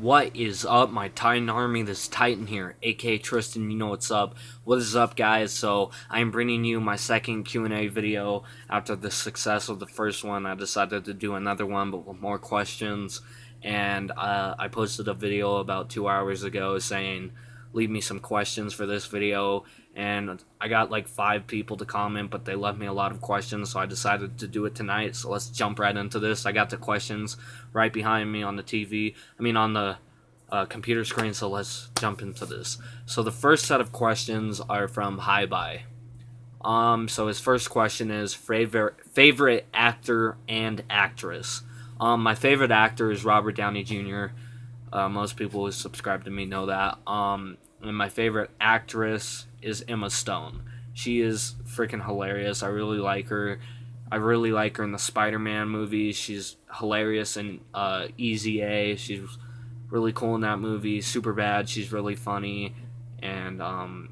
What is up, my Titan Army? This is Titan here, aka Tristan. You know what's up. What is up, guys? So I'm bringing you my second Q&A video after the success of the first one. I decided to do another one, but with more questions. And I posted a video about 2 hours ago saying, leave me some questions for this video. And I got like 5 people to comment, but they left me a lot of questions, so I decided to do it tonight. So let's jump right into this. I got the questions right behind me on the TV. On the computer screen, so let's jump into this. So the first set of questions are from Hi Bye. So his first question is favorite actor and actress. My favorite actor is Robert Downey Jr. Most people who subscribe to me know that. And my favorite actress is Emma Stone. She is freaking hilarious. I really like her. I really like her in the Spider-Man movies. She's hilarious in Easy A. She's really cool in that movie. Superbad. She's really funny, and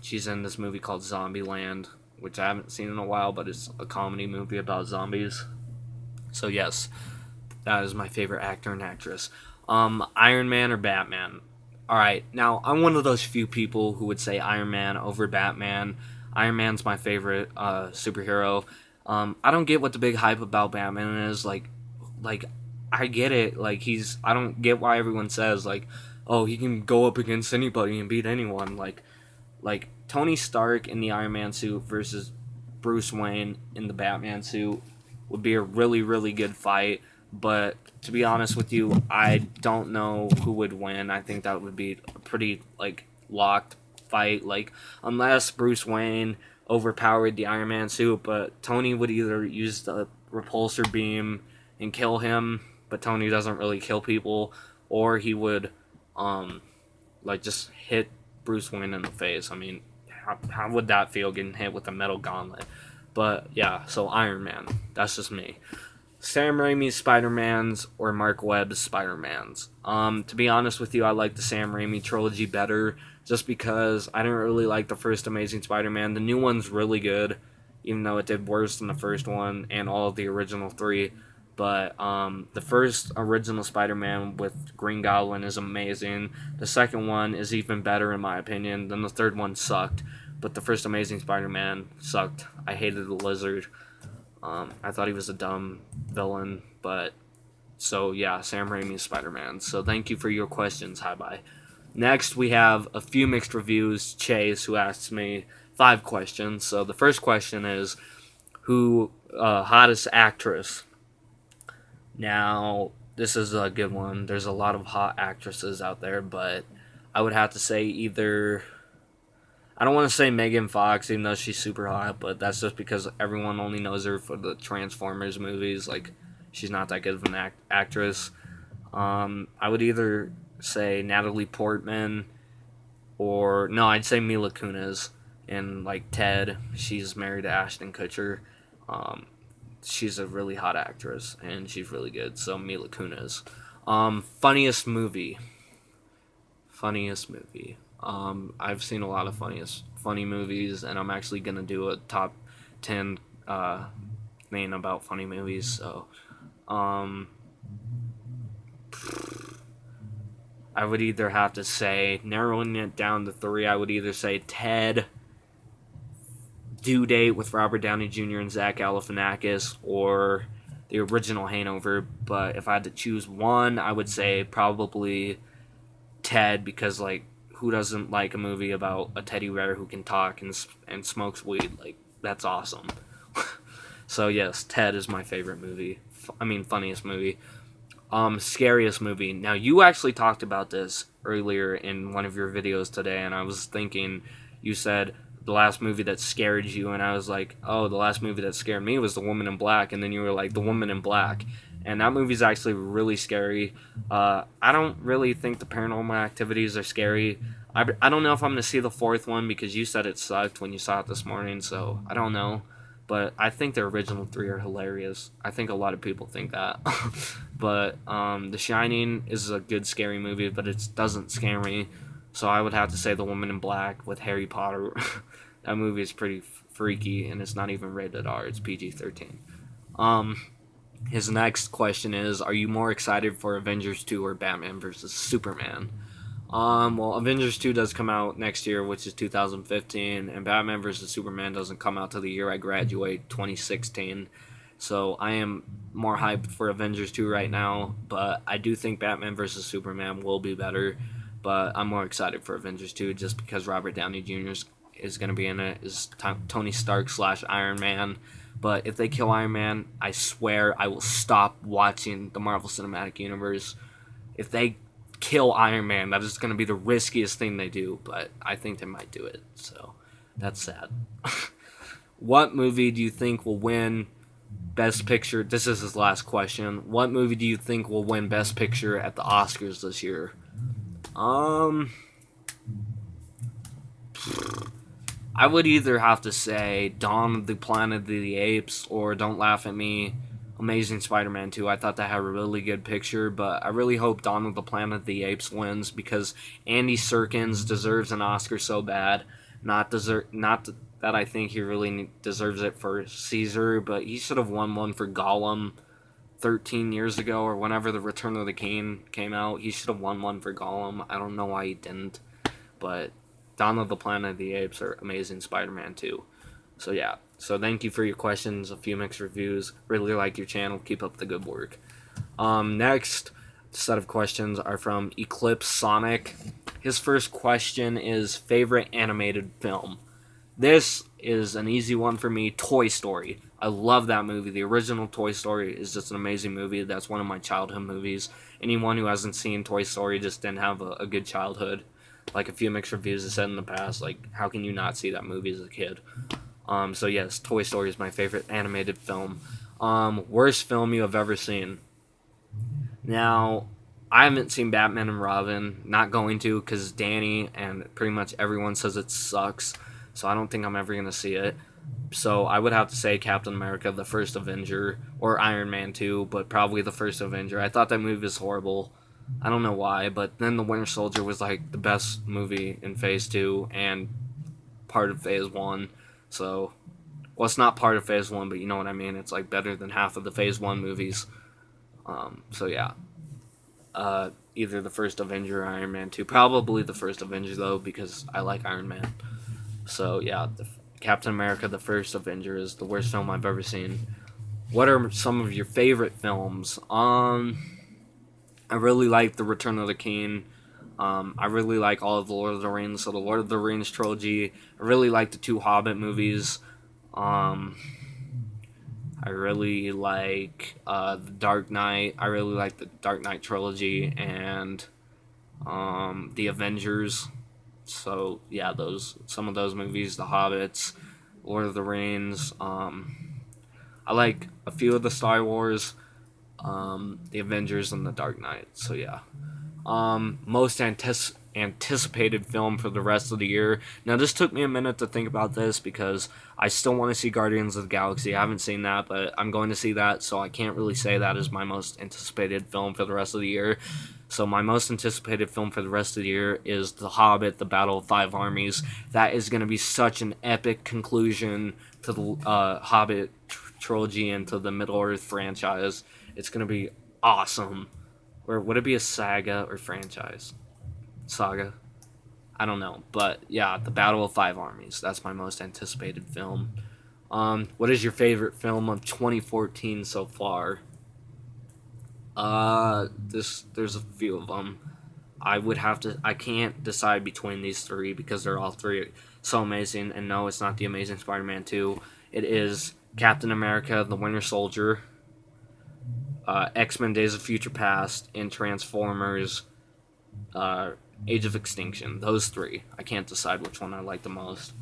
she's in this movie called Zombieland, which I haven't seen in a while, but it's a comedy movie about zombies. So yes, that is my favorite actor and actress. Iron Man or Batman? Alright, now I'm one of those few people who would say Iron Man over Batman. Iron Man's my favorite superhero. I don't get what the big hype about Batman is. Like I get it. I don't get why everyone says oh, he can go up against anybody and beat anyone. Like Tony Stark in the Iron Man suit versus Bruce Wayne in the Batman suit would be a really, really good fight. But to be honest with you, I don't know who would win. I think that would be a pretty locked fight. Unless Bruce Wayne overpowered the Iron Man suit, but Tony would either use the repulsor beam and kill him, but Tony doesn't really kill people, or he would just hit Bruce Wayne in the face. How would that feel, getting hit with a metal gauntlet? But yeah, so Iron Man. That's just me. Sam Raimi's Spider-Mans or Mark Webb's Spider-Mans. To be honest with you, I like the Sam Raimi trilogy better, just because I didn't really like the first Amazing Spider-Man. The new one's really good, even though it did worse than the first one and all of the original 3. But the first original Spider-Man with Green Goblin is amazing. The second one is even better in my opinion. Then the third one sucked, but the first Amazing Spider-Man sucked. I hated the Lizard. I thought he was a dumb villain, but so yeah, Sam Raimi's Spider-Man. So thank you for your questions. Hi bye. Next, we have a few mixed reviews. Chase, who asked me 5 questions. So the first question is, who hottest actress? Now, this is a good one. There's a lot of hot actresses out there, but I would have to say either. I don't want to say Megan Fox, even though she's super hot, but that's just because everyone only knows her for the Transformers movies. She's not that good of an actress. I would either say Natalie Portman, or no, I'd say Mila Kunis in Ted. She's married to Ashton Kutcher. She's a really hot actress, and she's really good. So Mila Kunis. Funniest movie. Funniest movie. I've seen a lot of funny movies, and I'm actually gonna do a top 10 thing about funny movies. So, I would either have to say, narrowing it down to 3, I would either say Ted, Due Date with Robert Downey Jr. and Zach Galifianakis, or the original Hangover. But if I had to choose one, I would say probably Ted, because who doesn't like a movie about a teddy bear who can talk and smokes weed? That's awesome. So yes, Ted is my favorite movie. Funniest movie. Scariest movie. Now, you actually talked about this earlier in one of your videos today, and I was thinking, you said the last movie that scared you, and I was like, oh, the last movie that scared me was The Woman in Black, and then you were like, The Woman in Black. And that movie's actually really scary. I don't really think the Paranormal Activities are scary. I don't know if I'm going to see the 4th one, because you said it sucked when you saw it this morning, so I don't know. But I think the original 3 are hilarious. I think a lot of people think that. But The Shining is a good scary movie, but it doesn't scare me. So I would have to say The Woman in Black with Harry Potter. That movie is pretty freaky, and it's not even rated R. It's PG-13. His next question is, are you more excited for Avengers 2 or Batman vs. Superman? Well, Avengers 2 does come out next year, which is 2015, and Batman vs. Superman doesn't come out till the year I graduate, 2016. So I am more hyped for Avengers 2 right now, but I do think Batman vs. Superman will be better. But I'm more excited for Avengers 2 just because Robert Downey Jr. is going to be in it, is Tony Stark / Iron Man. But if they kill Iron Man, I swear I will stop watching the Marvel Cinematic Universe. If they kill Iron Man, that is going to be the riskiest thing they do, but I think they might do it, so that's sad. What movie do you think will win Best Picture? This is his last question. What movie do you think will win Best Picture at the Oscars this year? I would either have to say Dawn of the Planet of the Apes or Don't Laugh at Me, Amazing Spider-Man 2. I thought that had a really good picture, but I really hope Dawn of the Planet of the Apes wins because Andy Serkis deserves an Oscar so bad. Not that I think he really deserves it for Caesar, but he should have won one for Gollum 13 years ago or whenever The Return of the King came out. He should have won one for Gollum. I don't know why he didn't, but Dawn of the Planet of the Apes or Amazing Spider-Man 2. So yeah. So thank you for your questions, a few mixed reviews. Really like your channel. Keep up the good work. Next set of questions are from Eclipse Sonic. His first question is favorite animated film. This is an easy one for me. Toy Story. I love that movie. The original Toy Story is just an amazing movie. That's one of my childhood movies. Anyone who hasn't seen Toy Story just didn't have a good childhood. Like a few mixed reviews have said in the past, like, how can you not see that movie as a kid? So yes, Toy Story is my favorite animated film. Worst film you have ever seen? Now, I haven't seen Batman and Robin. Not going to, because Danny and pretty much everyone says it sucks. So I don't think I'm ever going to see it. So I would have to say Captain America, the First Avenger, or Iron Man 2, but probably the First Avenger. I thought that movie was horrible. I don't know why, but then The Winter Soldier was like the best movie in Phase 2 and part of Phase 1. So, well, it's not part of Phase 1, but you know what I mean. It's like better than half of the Phase 1 movies. So yeah. Either the First Avenger or Iron Man 2. Probably the First Avenger, though, because I like Iron Man. So yeah, Captain America, the First Avenger is the worst film I've ever seen. What are some of your favorite films? I really like The Return of the King. I really like all of the Lord of the Rings, so the Lord of the Rings trilogy. I really like the two Hobbit movies. I really like The Dark Knight. I really like the Dark Knight trilogy and The Avengers. So yeah, some of those movies, The Hobbits, Lord of the Rings. I like a few of the Star Wars, The Avengers, and The Dark Knight. So yeah. Most anticipated film for the rest of the year. Now, this took me a minute to think about this because I still want to see Guardians of the Galaxy. I haven't seen that, but I'm going to see that, so I can't really say that is my most anticipated film for the rest of the year. So my most anticipated film for the rest of the year is The Hobbit, The Battle of Five Armies. That is going to be such an epic conclusion to the Hobbit trilogy and to the Middle-earth franchise. It's going to be awesome. Or would it be a saga or franchise? Saga? I don't know. But yeah, The Battle of Five Armies. That's my most anticipated film. What is your favorite film of 2014 so far? There's a few of them. I can't decide between these three because they're all three so amazing. And no, it's not The Amazing Spider-Man 2. It is Captain America, The Winter Soldier, X-Men Days of Future Past, and Transformers Age of Extinction. Those three. I can't decide which one I like the most.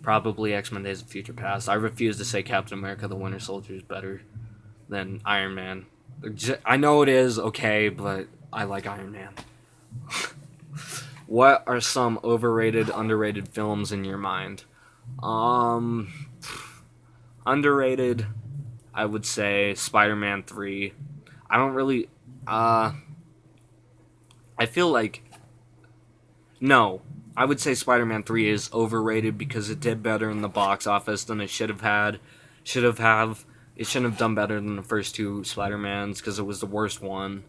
Probably X-Men Days of Future Past. I refuse to say Captain America the Winter Soldier is better than Iron Man. I know it is, okay, but I like Iron Man. What are some overrated, underrated films in your mind? Underrated, I would say Spider-Man 3. I don't really, I feel like, no, I would say Spider-Man 3 is overrated because it did better in the box office than it should have had. it shouldn't have done better than the first two Spider-Mans because it was the worst one,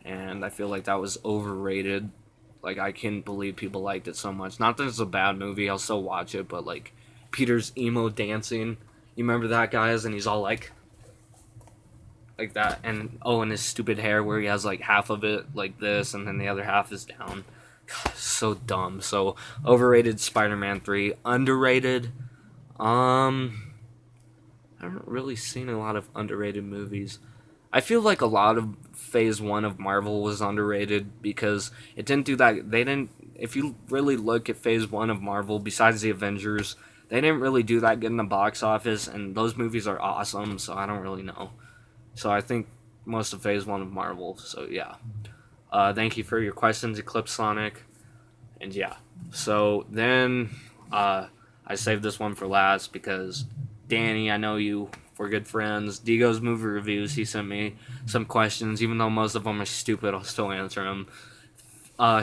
and I feel like that was overrated. Like, I can't believe people liked it so much. Not that it's a bad movie, I'll still watch it, but like Peter's emo dancing, you remember that, guys? And he's all like that, and oh, and his stupid hair where he has like half of it like this and then the other half is down. God, so dumb. So overrated Spider-Man 3. Underrated, I haven't really seen a lot of underrated movies. I feel like a lot of Phase 1 of Marvel was underrated because it didn't do that. They didn't, if you really look at Phase 1 of Marvel, besides the Avengers, they didn't really do that good in the box office, and those movies are awesome, so I don't really know. So I think most of Phase 1 of Marvel, so yeah. Thank you for your questions, Eclipse Sonic. And yeah. So then, I saved this one for last because Danny, I know you. We're good friends. Digo's movie reviews. He sent me some questions, even though most of them are stupid. I'll still answer them.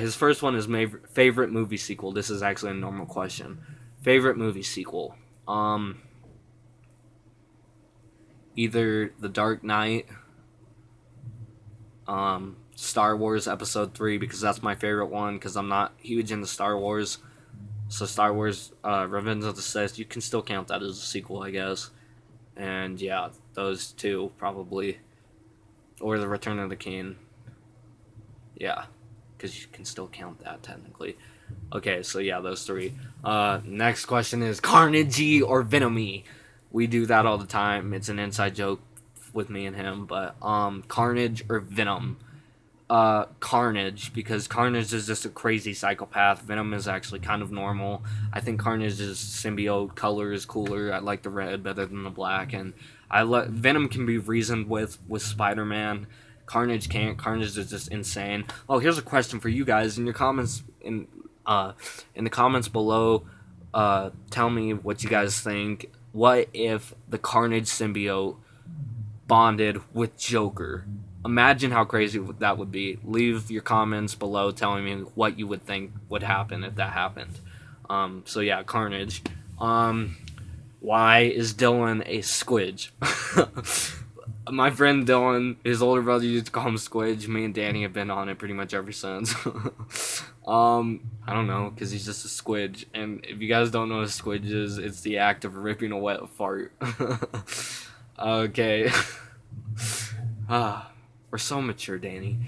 His first one is favorite movie sequel. This is actually a normal question. Favorite movie sequel. Either The Dark Knight, Star Wars Episode 3, because that's my favorite one, because I'm not huge into Star Wars. So Star Wars Revenge of the Sith, you can still count that as a sequel, I guess. And yeah, those two probably. Or The Return of the King. Yeah, because you can still count that technically. Okay, so yeah, those three. Next question is Carnage or Venomy. We do that all the time. It's an inside joke with me and him, but Carnage or Venom. Carnage, because Carnage is just a crazy psychopath. Venom is actually kind of normal. I think Carnage's symbiote color is cooler. I like the red better than the black, and Venom can be reasoned with Spider-Man. Carnage can't. Carnage is just insane. Oh, here's a question for you guys in your comments in the comments below. Tell me what you guys think. What if the Carnage symbiote bonded with Joker? Imagine how crazy that would be. Leave your comments below telling me what you would think would happen if that happened. So yeah, Carnage. Why is Dylan a squidge? My friend Dylan, his older brother used to call him Squidge. Me and Danny have been on it pretty much ever since. I don't know, because he's just a squidge. And if you guys don't know what a squidge is, it's the act of ripping a wet fart. Okay. We're so mature, Danny.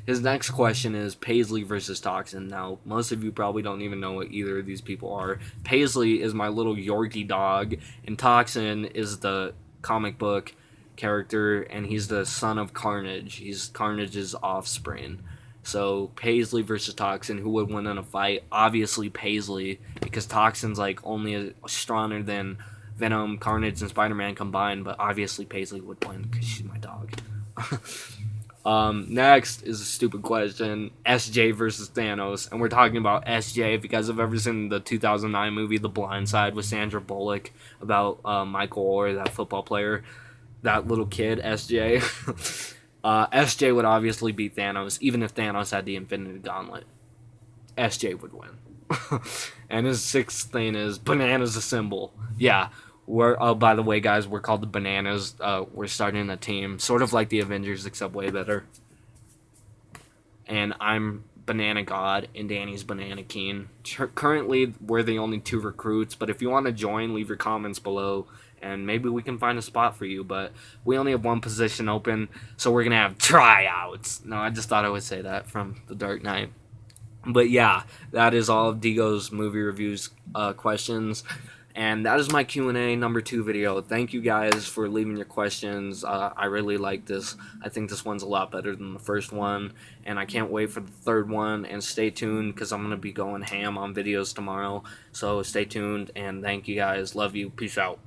His next question is Paisley versus Toxin. Now, most of you probably don't even know what either of these people are. Paisley is my little Yorkie dog, and Toxin is the comic book character, and he's the son of Carnage. He's Carnage's offspring. So, Paisley versus Toxin, who would win in a fight? Obviously, Paisley, because Toxin's like only stronger than Venom, Carnage, and Spider-Man combined, but obviously Paisley would win because she's my dog. Next is a stupid question. SJ versus Thanos, and we're talking about SJ. If you guys have ever seen the 2009 movie The Blind Side with Sandra Bullock about Michael Orr, that football player, that little kid, SJ. SJ would obviously beat Thanos, even if Thanos had the Infinity Gauntlet. SJ would win. And his sixth thing is Bananas a symbol. Yeah. By the way, guys, we're called the Bananas. We're starting a team, sort of like the Avengers, except way better. And I'm Banana God, and Danny's Banana King. Currently, we're the only two recruits, but if you want to join, leave your comments below, and maybe we can find a spot for you, but we only have one position open, so we're going to have tryouts. No, I just thought I would say that from The Dark Knight. But yeah, that is all of Digo's movie reviews questions. And that is my Q&A number 2 video. Thank you guys for leaving your questions. I really like this. I think this one's a lot better than the first one. And I can't wait for the third one. And stay tuned because I'm going to be going ham on videos tomorrow. So stay tuned and thank you guys. Love you. Peace out.